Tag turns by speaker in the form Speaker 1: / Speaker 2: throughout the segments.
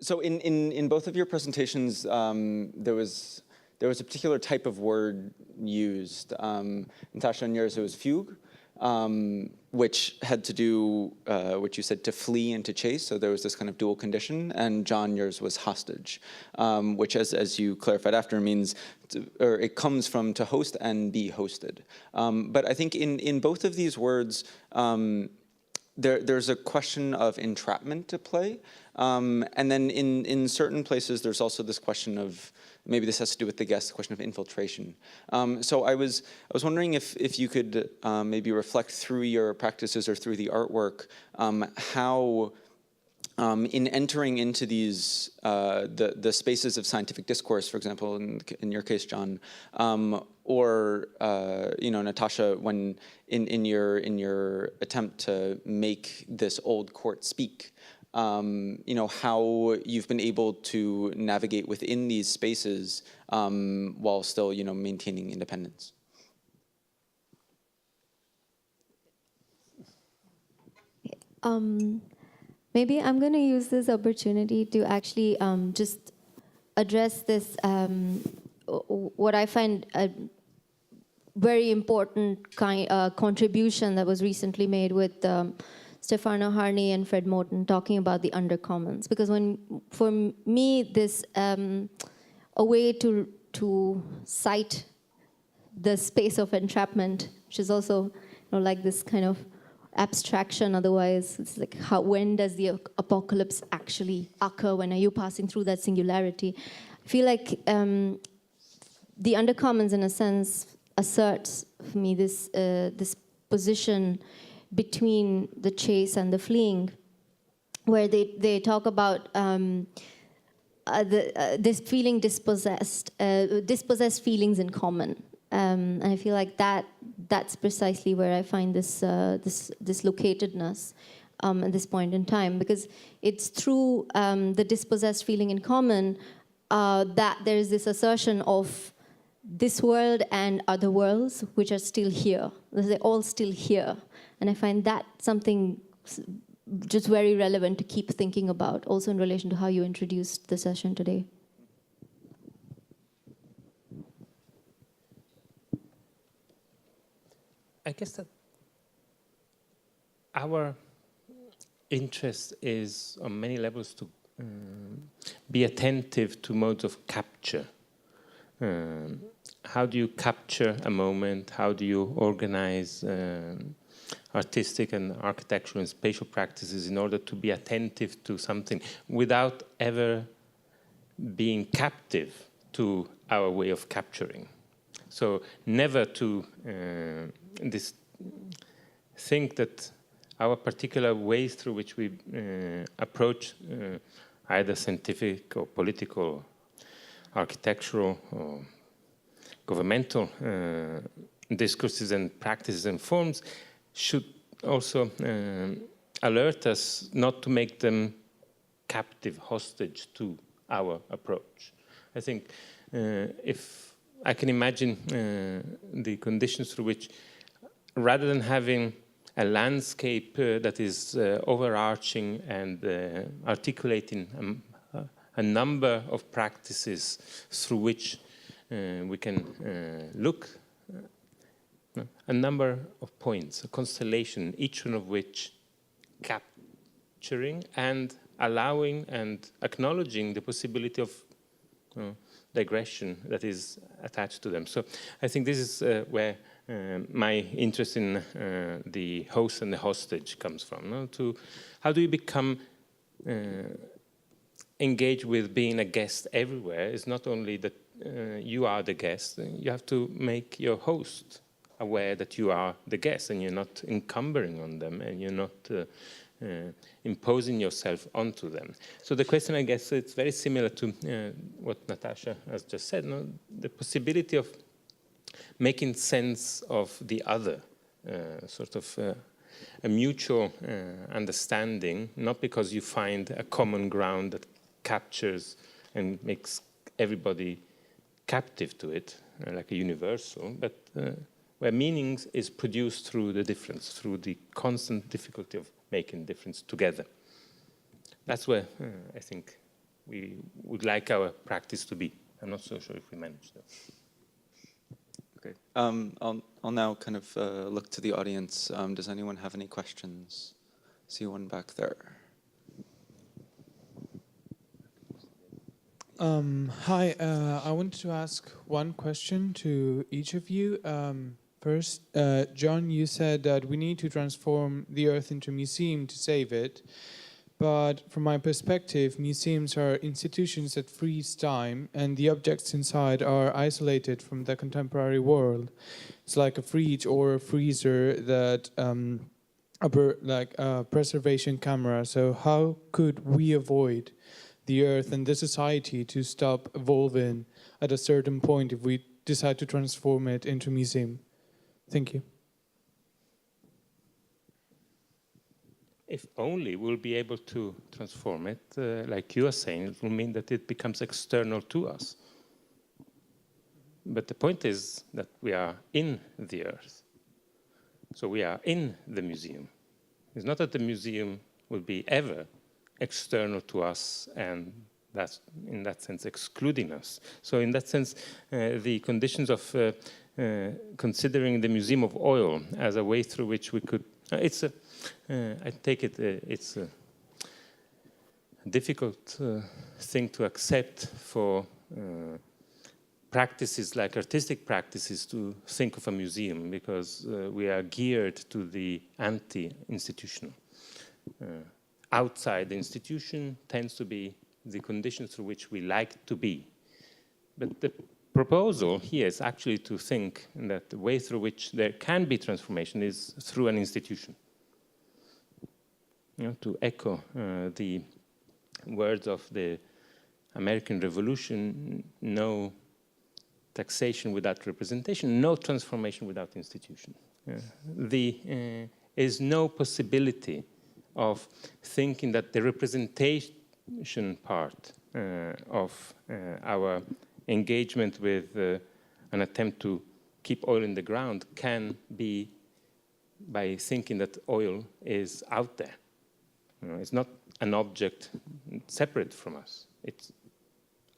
Speaker 1: So in both of your presentations, there was a particular type of word used. Natasha, in yours it was fugue, which had to do, which you said, to flee and to chase. So there was this kind of dual condition. And John, yours was hostage, which, as you clarified after, means, or it comes from to host and be hosted. But I think in both of these words, there's a question of entrapment to play. And then in certain places, there's also this question of, maybe this has to do with the guest, the question of infiltration. So I was wondering if you could maybe reflect through your practices or through the artwork, how in entering into these, the spaces of scientific discourse, for example, in your case, John, or Natasha, when in your attempt to make this old court speak, how you've been able to navigate within these spaces while still, maintaining independence.
Speaker 2: Maybe I'm going to use this opportunity to actually just address this, what I find a very important contribution that was recently made with Stefano Harney and Fred Moten talking about the Undercommons. Because for me, this a way to cite the space of entrapment, which is also like this kind of abstraction. Otherwise, it's like when does the apocalypse actually occur? When are you passing through that singularity? I feel like the Undercommons, in a sense, asserts for me this position between the chase and the fleeing, where they talk about this feeling dispossessed feelings in common, and I feel like that's precisely where I find this locatedness at this point in time, because it's through the dispossessed feeling in common that there is this assertion of this world and other worlds which are still here. They're all still here. And I find that something just very relevant to keep thinking about, also in relation to how you introduced the session today.
Speaker 3: I guess that our interest is, on many levels, to be attentive to modes of capture. How do you capture a moment? How do you organize artistic and architectural and spatial practices in order to be attentive to something without ever being captive to our way of capturing? So never to think that our particular ways through which we approach either scientific or political, architectural or governmental discourses and practices and forms should also alert us not to make them captive, hostage to our approach. I think if I can imagine the conditions through which, rather than having a landscape that is overarching and articulating a number of practices through which we can look, a number of points, a constellation, each one of which capturing and allowing and acknowledging the possibility of digression that is attached to them. So I think this is where my interest in the host and the hostage comes from. How do you become engaged with being a guest everywhere? It's not only that you are the guest, you have to make your host aware that you are the guest and you're not encumbering on them and you're not imposing yourself onto them. So the question, I guess, it's very similar to what Natasha has just said, the possibility of making sense of the other, sort of a mutual understanding, not because you find a common ground that captures and makes everybody captive to it, like a universal, but where meaning is produced through the difference, through the constant difficulty of making difference together. That's where I think we would like our practice to be. I'm not so sure if we managed that.
Speaker 1: Okay. I'll now kind of look to the audience. Does anyone have any questions? See one back there.
Speaker 4: Hi, I wanted to ask one question to each of you. First, John, you said that we need to transform the Earth into a museum to save it. But from my perspective, museums are institutions that freeze time, and the objects inside are isolated from the contemporary world. It's like a fridge or a freezer that, like a preservation camera. So how could we avoid the Earth and the society to stop evolving at a certain point if we decide to transform it into a museum? Thank you.
Speaker 3: If only we'll be able to transform it, like you are saying, it will mean that it becomes external to us. But the point is that we are in the Earth. So we are in the museum. It's not that the museum will be ever external to us, and that's in that sense excluding us. So in that sense, the conditions of considering the Museum of Oil as a way through which we could, I take it, it's a difficult thing to accept for practices like artistic practices to think of a museum, because we are geared to the anti-institutional. Outside the institution tends to be the conditions through which we like to be. But the proposal here is actually to think that the way through which there can be transformation is through an institution. You know, to echo the words of the American Revolution, no taxation without representation, no transformation without institution. There is no possibility of thinking that the representation part of our engagement with an attempt to keep oil in the ground can be by thinking that oil is out there. You know, it's not an object separate from us, it's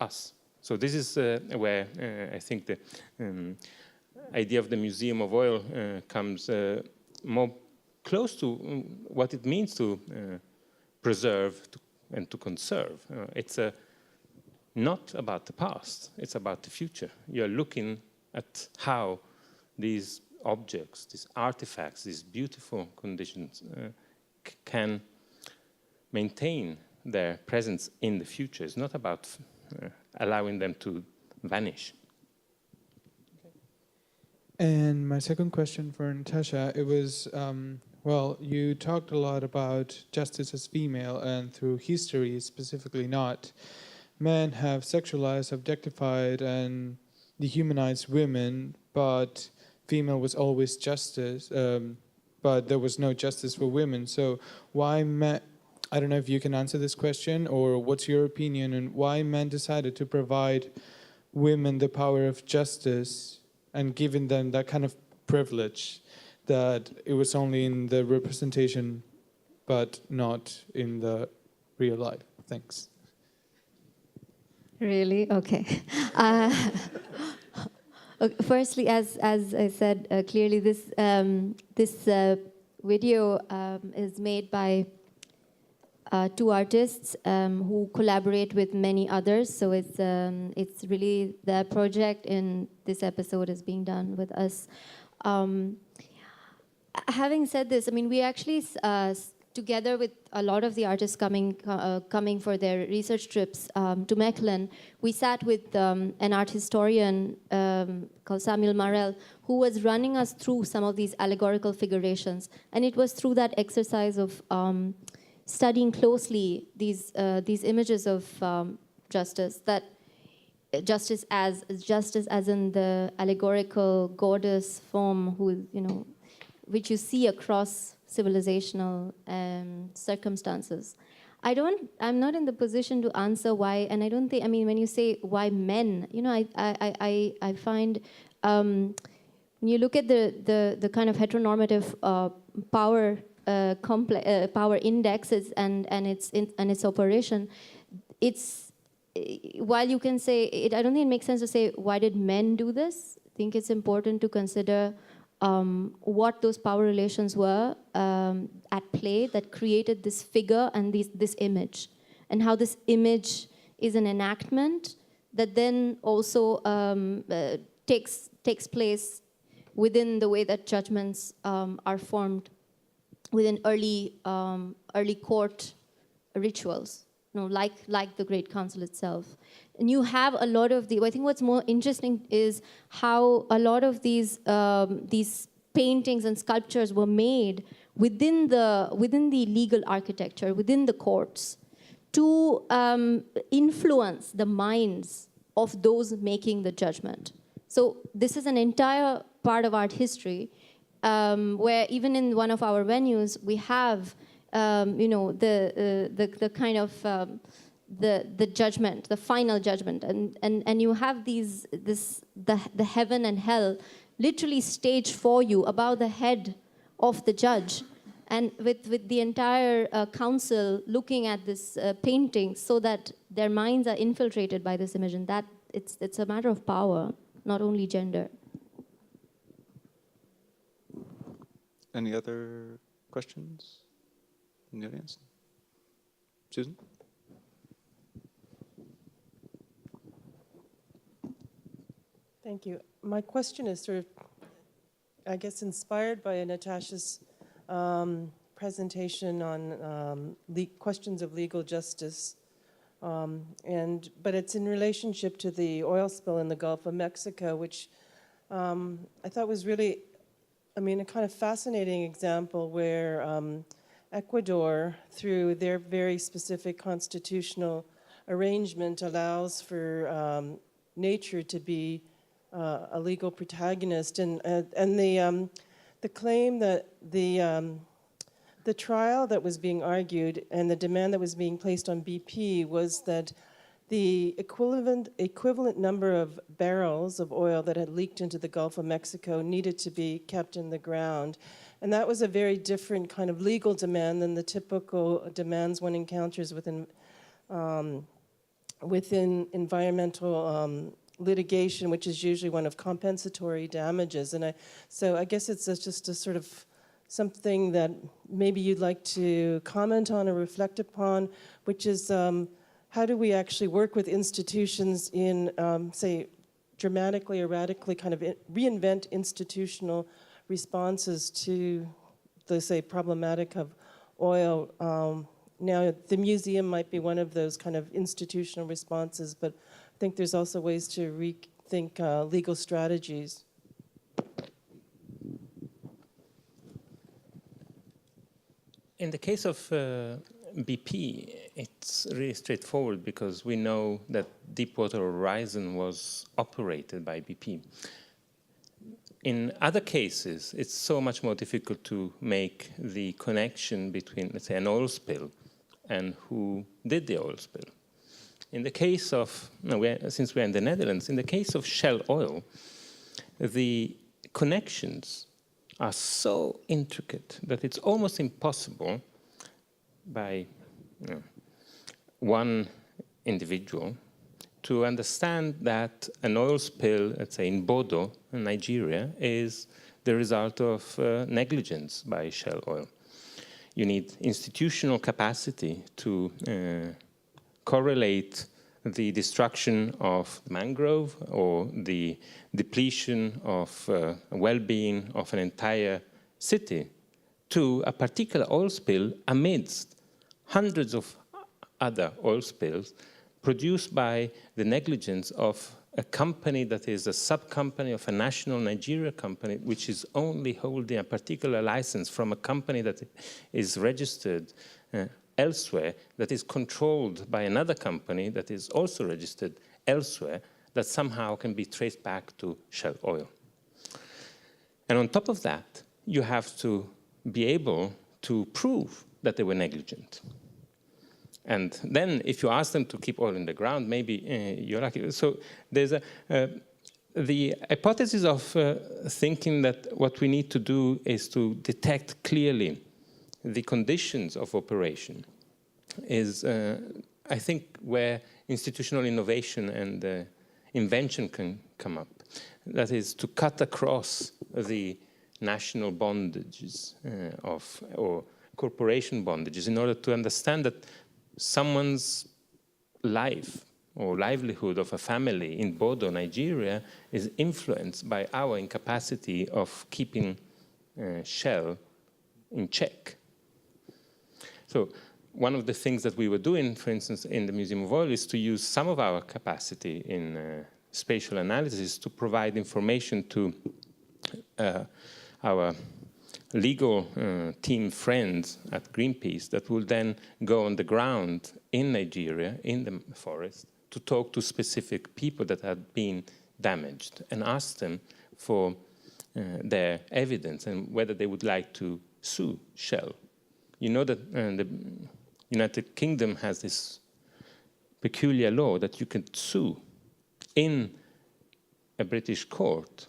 Speaker 3: us. So this is where I think the idea of the Museum of Oil comes more close to what it means to preserve and to conserve. It's not about the past, it's about the future. You're looking at how these objects, these artifacts, these beautiful conditions can maintain their presence in the future. It's not about allowing them to vanish.
Speaker 4: And my second question for Natasha, it was, well, you talked a lot about justice as female, and through history specifically not. Men have sexualized, objectified, and dehumanized women, but female was always justice, but there was no justice for women. So why men, I don't know if you can answer this question, or what's your opinion on why men decided to provide women the power of justice and giving them that kind of privilege, that it was only in the representation but not in the real life? Thanks.
Speaker 2: Really? Okay. Firstly, as I said, clearly this video is made by two artists who collaborate with many others. So it's really the project in this episode is being done with us. Having said this, I mean, we actually together with a lot of the artists coming for their research trips to Mechelen, we sat with an art historian called Samuel Marel, who was running us through some of these allegorical figurations. And it was through that exercise of studying closely these images of justice, that justice as in the allegorical goddess form, who, you know, which you see across civilizational circumstances. I'm not in the position to answer why, and I don't think, I mean, when you say why men, you know, I find when you look at the kind of heteronormative power power indexes and its operation, it's while you can say, I don't think it makes sense to say, why did men do this? I think it's important to consider what those power relations were at play that created this figure and this image, and how this image is an enactment that then also takes place within the way that judgments are formed within early court rituals, like the Great Council itself. And you have a lot of I think what's more interesting is how a lot of these paintings and sculptures were made within the legal architecture, within the courts, to influence the minds of those making the judgment. So this is an entire part of art history where even in one of our venues we have the kind of the judgment, the final judgment, and you have the heaven and hell literally staged for you above the head of the judge, and with the entire council looking at this painting so that their minds are infiltrated by this image, and that it's a matter of power, not only gender.
Speaker 1: Any other questions in the audience? Susan?
Speaker 5: Thank you. My question is sort of, I guess, inspired by Natasha's presentation on questions of legal justice, but it's in relationship to the oil spill in the Gulf of Mexico, which I thought was really, a kind of fascinating example where Ecuador, through their very specific constitutional arrangement, allows for nature to be a legal protagonist, and the claim that the trial that was being argued and the demand that was being placed on BP was that the equivalent number of barrels of oil that had leaked into the Gulf of Mexico needed to be kept in the ground. And that was a very different kind of legal demand than the typical demands one encounters within environmental litigation, which is usually one of compensatory damages. And so I guess it's just a sort of something that maybe you'd like to comment on or reflect upon, which is how do we actually work with institutions in, say, dramatically or radically kind of reinvent institutional responses to the, say, problematic of oil. Now, the museum might be one of those kind of institutional responses, but I think there's also ways to rethink legal strategies.
Speaker 3: In the case of BP, it's really straightforward because we know that Deepwater Horizon was operated by BP. In other cases, it's so much more difficult to make the connection between, let's say, an oil spill and who did the oil spill. In the case of, since we're in the Netherlands, in the case of Shell Oil, the connections are so intricate that it's almost impossible by one individual to understand that an oil spill, let's say in Bodo, in Nigeria, is the result of negligence by Shell Oil. You need institutional capacity to correlate the destruction of the mangrove or the depletion of well-being of an entire city to a particular oil spill amidst hundreds of other oil spills produced by the negligence of a company that is a sub-company of a national Nigeria company, which is only holding a particular license from a company that is registered elsewhere, that is controlled by another company that is also registered elsewhere, that somehow can be traced back to Shell Oil. And on top of that, you have to be able to prove that they were negligent. And then if you ask them to keep oil in the ground, maybe you're lucky. So there's the hypothesis of thinking that what we need to do is to detect clearly the conditions of operation is I think, where institutional innovation and invention can come up. That is, to cut across the national bondages or corporation bondages, in order to understand that someone's life or livelihood of a family in Bodo, Nigeria, is influenced by our incapacity of keeping Shell in check. So one of the things that we were doing, for instance, in the Museum of Oil, is to use some of our capacity in spatial analysis to provide information to our legal team friends at Greenpeace that will then go on the ground in Nigeria, in the forest, to talk to specific people that had been damaged and ask them for their evidence and whether they would like to sue Shell. You know that the United Kingdom has this peculiar law that you can sue in a British court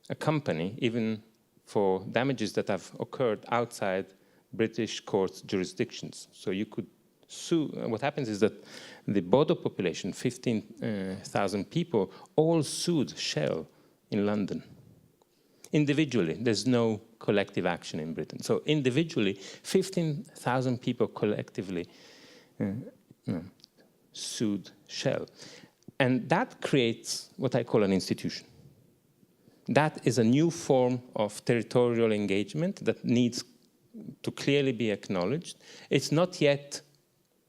Speaker 3: a company even for damages that have occurred outside British courts' jurisdictions. So you could sue. What happens is that the Bodo population, 15,000 people, all sued Shell in London. Individually, there's no collective action in Britain. So individually, 15,000 people collectively sued Shell. And that creates what I call an institution. That is a new form of territorial engagement that needs to clearly be acknowledged. It's not yet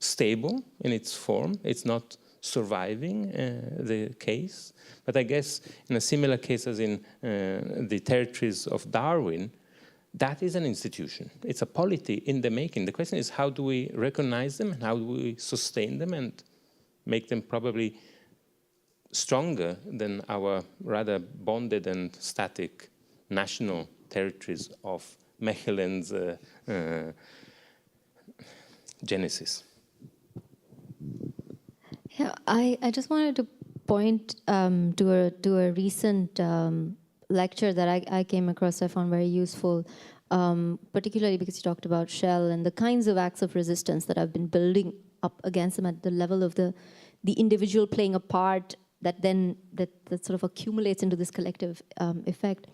Speaker 3: stable in its form. It's not surviving the case. But I guess in a similar case as in the territories of Darwin, that is an institution. It's a polity in the making. The question is, how do we recognize them and how do we sustain them and make them probably stronger than our rather bonded and static national territories of Mechelen's genesis.
Speaker 2: Yeah, I just wanted to point to a recent lecture that I came across I found very useful, particularly because you talked about Shell and the kinds of acts of resistance that have been building up against them at the level of the individual playing a part that then that sort of accumulates into this collective effect.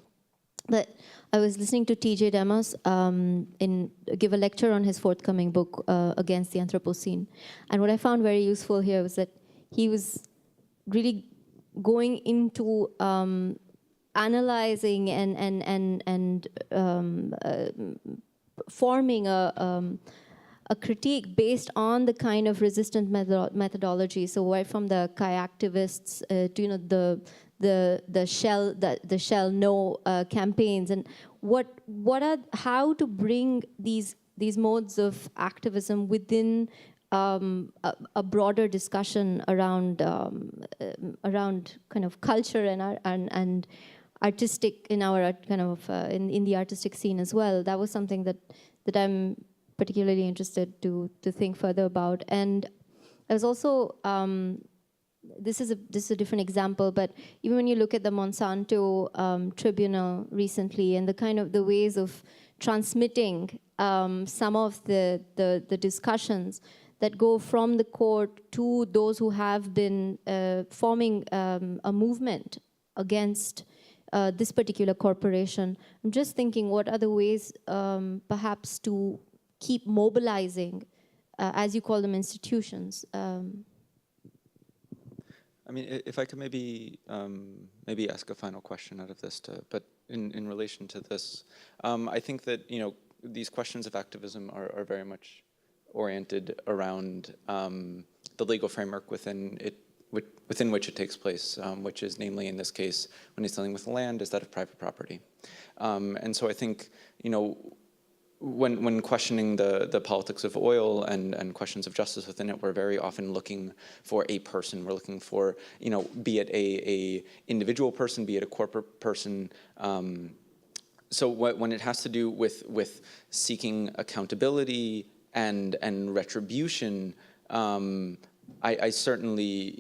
Speaker 2: But I was listening to T.J. Demos give a lecture on his forthcoming book, Against the Anthropocene. And what I found very useful here was that he was really going into analyzing and forming a critique based on the kind of resistant methodology. So right from the kayaktivists to the Shell No campaigns, and how to bring these modes of activism within a broader discussion around kind of culture and artistic in our kind of in the artistic scene as well. That was something that I'm particularly interested to think further about. And I was also this is a different example, but even when you look at the Monsanto tribunal recently and the kind of the ways of transmitting some of the discussions that go from the court to those who have been forming a movement against this particular corporation. I'm just thinking, what are the ways perhaps to keep mobilizing, as you call them, institutions?
Speaker 1: I mean, if I could maybe ask a final question out of this, but in relation to this, I think that these questions of activism are very much oriented around the legal framework within which it takes place, which is namely in this case when he's dealing with land, is that of private property, and so I think when questioning the politics of oil and questions of justice within it, we're very often looking for a person. We're looking for, be it a individual person, be it a corporate person. So when it has to do with seeking accountability and retribution, I certainly,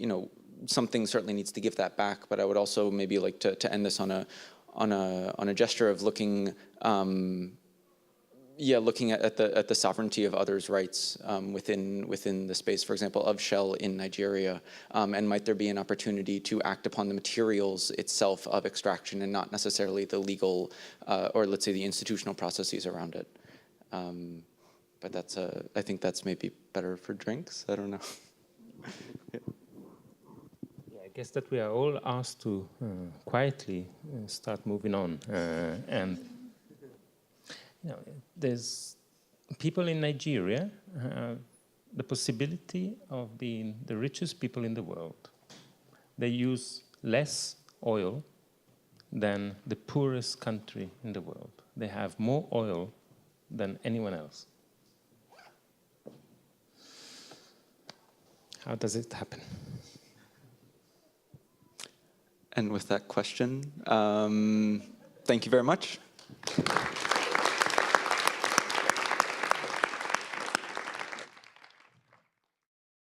Speaker 1: something certainly needs to give that back. But I would also maybe like to end this on a gesture of looking yeah, looking at the sovereignty of others' rights within the space, for example, of Shell in Nigeria, and might there be an opportunity to act upon the materials itself of extraction and not necessarily the legal or let's say the institutional processes around it. But that's I think that's maybe better for drinks. I don't know. Yeah.
Speaker 3: Yeah, I guess that we are all asked to quietly start moving on, and you know, there's people in Nigeria have the possibility of being the richest people in the world. They use less oil than the poorest country in the world. They have more oil than anyone else. How does it happen?
Speaker 1: And with that question, thank you very much.